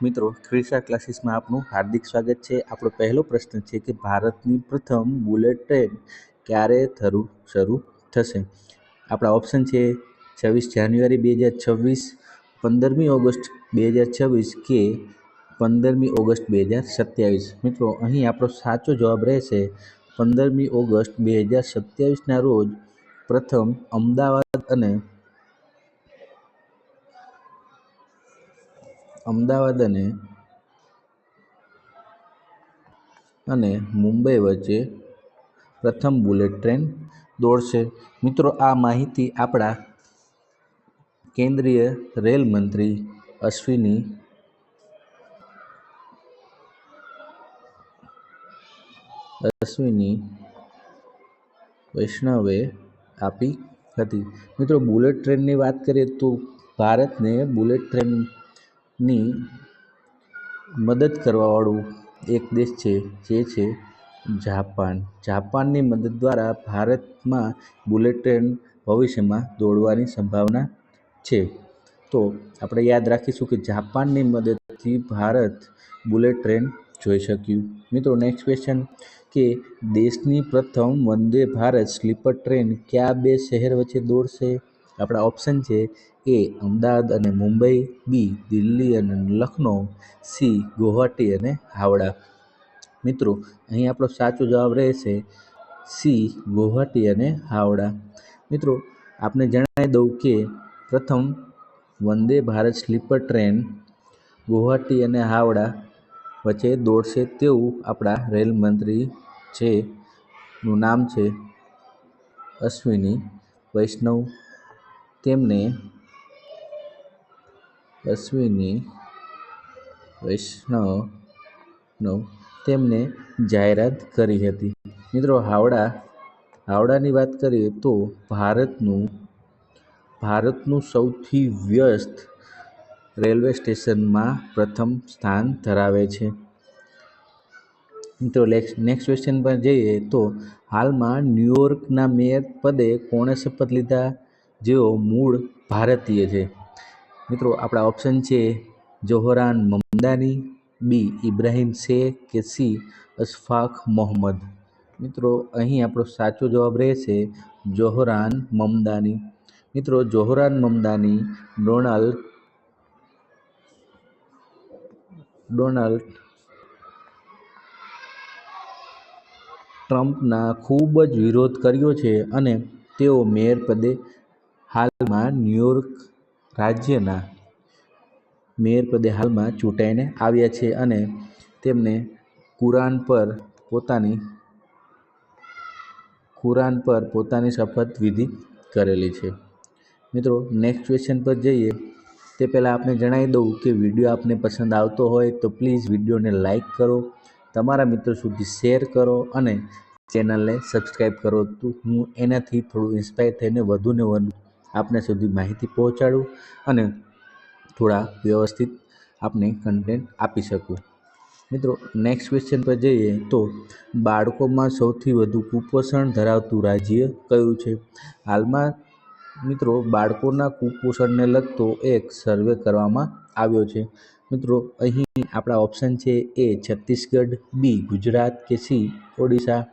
મિત્રો ક્રિશા ક્લાસીસમાં આપનું હાર્દિક સ્વાગત છે। આપણો પહેલો પ્રશ્ન છે કે ભારતની પ્રથમ બુલેટ ટ્રેન ક્યારે શરૂ થશે? આપણા ઓપ્શન છે 26 જાન્યુઆરી 2026, 15 ઓગસ્ટ 2026 કે 15 ઓગસ્ટ 2027। મિત્રો અહીં આપણો સાચો જવાબ રહેશે 15 ઓગસ્ટ 2027ના રોજ પ્રથમ અમદાવાદ અને મુંબઈ વચ્ચે પ્રથમ બુલેટ ટ્રેન દોડશે। મિત્રો આ માહિતી આપણા કેન્દ્રીય રેલ મંત્રી અશ્વિની વૈષ્ણવે આપી હતી। મિત્રો બુલેટ ટ્રેનની વાત કરીએ તો ભારતને બુલેટ ટ્રેનની મદદ કરવાવાળું એક દેશ છે જે છે જાપાનની મદદ દ્વારા ભારતમાં બુલેટ ટ્રેન ભવિષ્યમાં દોડવાની સંભાવના છે। તો આપણે યાદ રાખીશું કે જાપાનની મદદથી ભારત બુલેટ ટ્રેન જોઈ શક્યું। મિત્રો નેક્સ્ટ ક્વેશ્ચન કે દેશની પ્રથમ વંદે ભારત સ્લીપર ટ્રેન કયા બે શહેર વચ્ચે દોડશે? આપણા ઓપ્શન છે એ અમદાવાદ અને મુંબઈ, બી દિલ્હી અને લખનઉ, સી ગુવાહાટી અને હાવડા। મિત્રો અહીં આપણો સાચો જવાબ રહેશે સી ગુવાહાટી અને હાવડા। મિત્રો આપને જણાવી દઉં કે પ્રથમ વંદે ભારત સ્લીપર ટ્રેન ગુવાહાટી અને હાવડા વચ્ચે દોડશે તેવું આપણા રેલ મંત્રી નું નામ છે અશ્વિની વૈષ્ણવ। તેમને જાહેરાત કરી હતી। મિત્રો હાવડાની વાત કરીએ તો ભારતનું સૌથી વ્યસ્ત રેલવે સ્ટેશનમાં પ્રથમ સ્થાન ધરાવે છે। મિત્રો નેક્સ્ટ ક્વેશ્ચન પર જઈએ તો હાલમાં ન્યૂયોર્કના મેયર પદે કોણે શપથ લીધા જેઓ મૂળ ભારતીય છે? મિત્રો આપણા ઓપ્શન છે ઝોહરાન મમદાની, બી ઇબ્રાહિમ શેખ કે સી અશફાક મોહમ્મદ। મિત્રો અહીં આપણો સાચો જવાબ રહેશે ઝોહરાન મમદાની। મિત્રો ઝોહરાન મમદાની ડોનાલ્ડ ટ્રમ્પના ખૂબ જ વિરોધ કર્યો છે અને તેઓ મેયર પદે હાલમાં ન્યૂયોર્ક રાજ્યના મેયર પદે હાલમાં ચૂંટાઈને આવ્યા છે અને તેમને કુરાન પર પોતાની શપથ વિધિ કરેલી છે। મિત્રો નેક્સ્ટ ક્વેશ્ચન પર જઈએ તે પહેલાં આપને જણાવી દઉં કે વિડીયો આપને પસંદ આવતો હોય તો પ્લીઝ વિડીયોને લાઈક કરો, તમારા મિત્રો સુધી શેર કરો અને ચેનલને સબસ્ક્રાઈબ કરો તો હું એનાથી થોડું ઇન્સ્પાયર થઈને વધુને વધુ આપને સુધી માહિતી પહોંચાડું અને થોડા વ્યવસ્થિત આપને કન્ટેન્ટ આપી શકું। મિત્રો નેક્સ્ટ ક્વેશ્ચન પર જઈએ તો બાળકોમાં સૌથી વધુ કુપોષણ ધરાવતું રાજ્ય કયું છે? હાલમાં મિત્રો બાળકોના કુપોષણને લગતો એક સર્વે કરવામાં આવ્યો છે। મિત્રો અહીં આપણા ઓપ્શન છે એ છત્તીસગઢ, બી ગુજરાત કે સી ઓડિશા।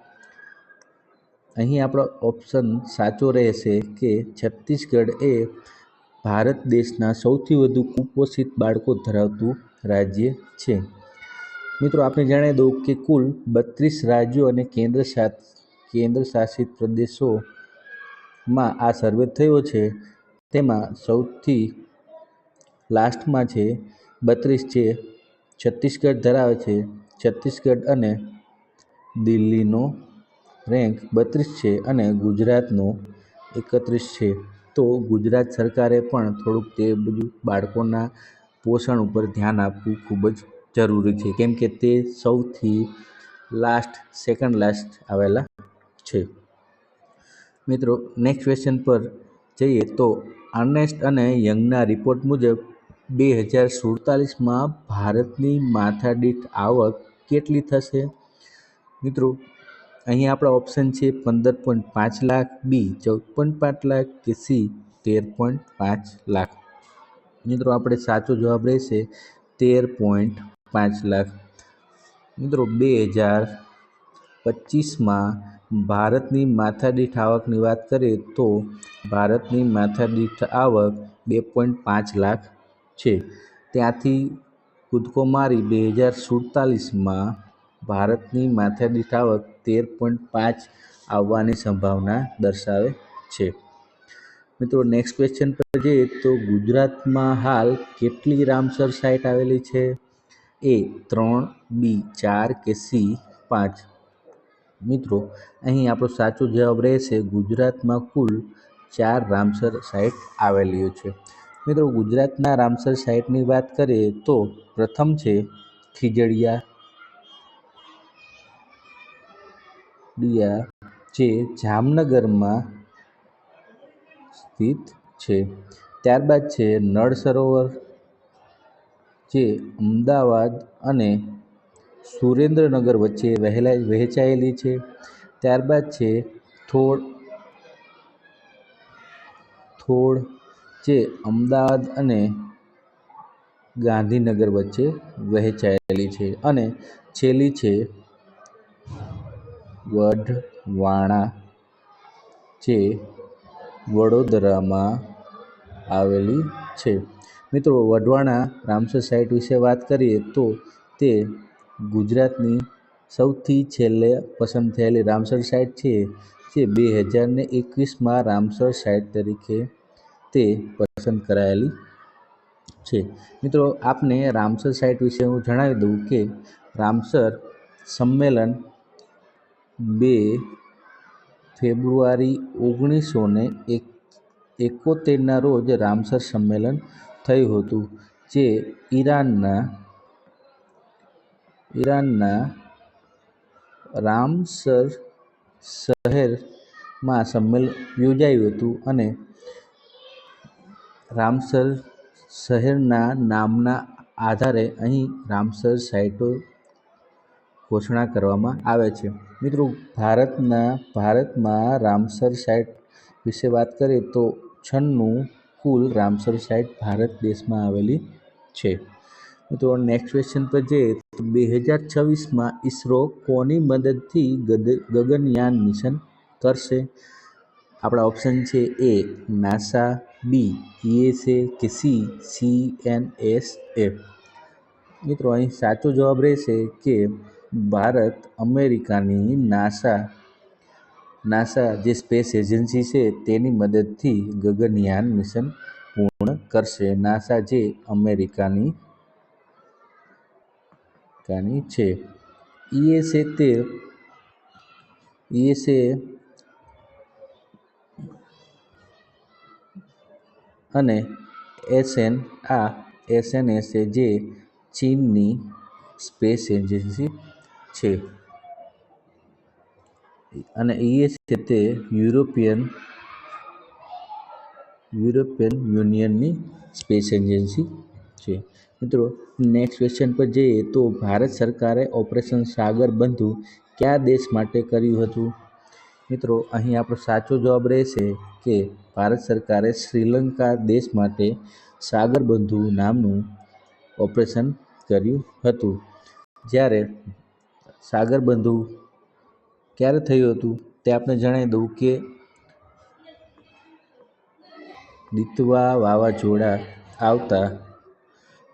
અહીં આપણો ઓપ્શન સાચો રહેશે કે છત્તીસગઢ એ ભારત દેશના સૌથી વધુ કુપોષિત બાળકો ધરાવતું રાજ્ય છે। મિત્રો આપણે જણાવી દઉં કે કુલ 32 રાજ્યો અને કેન્દ્ર શાસિત પ્રદેશોમાં આ સર્વે થયો છે। તેમાં સૌથી લાસ્ટમાં છે 32 છે છત્તીસગઢ ધરાવે છે। છત્તીસગઢ અને દિલ્હીનો રેન્ક 32 છે અને ગુજરાતનો 31 છે। તો ગુજરાત સરકારે પણ થોડુંક તે બધું બાળકોના પોષણ ઉપર ધ્યાન આપવું ખૂબ જ જરૂરી છે કેમ કે તે સૌથી સેકન્ડ લાસ્ટ આવેલા છે। મિત્રો નેક્સ્ટ ક્વેશ્ચન પર જઈએ તો અર્નેસ્ટ અને યંગના રિપોર્ટ મુજબ 2047માં ભારતની માથાદીઠ આવક કેટલી થશે? મિત્રો અહીં આપણા ઓપ્શન છે 15.5 લાખ, બી 14.5 લાખ કે સી 13.5 લાખ। મિત્રો આપણે સાચો જવાબ રહેશે 13.5 લાખ। મિત્રો 2025માં ભારતની માથાદીઠ આવકની વાત કરીએ તો ભારતની માથાદીઠ આવક 2.5 લાખ છે। ત્યાંથી કૂદકો મારી 2047માં ભારતની માથાદીઠ આવક 13.5 આવવાની સંભાવના દર્શાવે છે। મિત્રો નેક્સ્ટ ક્વેશ્ચન પર જઈએ તો ગુજરાતમાં હાલ કેટલી રામસર સાઇટ આવેલી છે? A 3, B 4 કે C 5? મિત્રો અહીં આપણો સાચો જવાબ રહેશે ગુજરાતમાં કુલ 4 રામસર સાઇટ આવેલી છે। મિત્રો ગુજરાતના રામસર સાઇટની વાત કરીએ તો પ્રથમ છે ખીજડીયા જે જામનગરમાં સ્થિત છે। ત્યારબાદ છે નળ સરોવર જે અમદાવાદ અને સુરેન્દ્રનગર વચ્ચે વહેંચાયેલી છે। ત્યારબાદ છે થોળ જે અમદાવાદ અને ગાંધીનગર વચ્ચે વહેંચાયેલી છે। અને છેલ્લી છે વઢવાણા જે વડોદરામાં આવેલી છે। મિત્રો વઢવાણા રામસર સાઇટ વિશે વાત કરીએ તો તે ગુજરાતની સૌથી છેલ્લે પસંદ થયેલી રામસર સાઇટ છે જે 2021માં રામસર સાઇટ તરીકે તે પસંદ કરાયેલી છે। મિત્રો આપને રામસર સાઇટ વિશે હું જણાવી દઉં કે રામસર સંમેલન 2 ફેબ્રુઆરી 1971ના રોજ રામસર સંમેલન થયું હતું જે ઈરાનના રામસર શહેરમાં સંમેલન યોજાયું હતું અને રામસર શહેરના નામના આધારે અહીં રામસર સાઇટો ઘોષણા કરવામાં આવે છે। મિત્રો ભારતમાં રામસર સાઇટ વિશે વાત કરીએ તો 96 કુલ રામસર સાઇટ ભારત દેશમાં આવેલી છે। મિત્રો નેક્સ્ટ ક્વેશ્ચન પર જઈએ તો 2026માં ઈસરો કોની મદદથી ગગનયાન મિશન કરશે? આપણા ઓપ્શન છે A નાસા, B USA કે C CNSA? મિત્રો અહીં સાચો જવાબ રહેશે કે ભારત અમેરિકાની નાસા જે સ્પેસ એજન્સી છે તેની મદદથી ગગનયાન મિશન પૂર્ણ કરશે। નાસા જે અમેરિકાની છે। USA અને SNSA જે ચીનની સ્પેસ એજન્સી છે અને USA તે યુરોપિયન યુનિયનની સ્પેસ એજન્સી છે। મિત્રો નેક્સ્ટ ક્વેશ્ચન પર જઈએ તો ભારત સરકારે ઓપરેશન સાગર બંધુ કયા દેશ માટે કર્યું હતું? મિત્રો અહીં આપણો સાચો જવાબ રહેશે કે ભારત સરકારે શ્રીલંકા દેશ માટે સાગર બંધુ નામનું ઓપરેશન કર્યું હતું। જ્યારે સાગર બંધુ ક્યારે થયું હતું તે આપણે જણાવી દઉં કે દિતવા વાવાઝોડા આવતા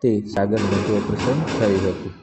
તે સાગર બંધુ ઓપરેશન થયું હતું।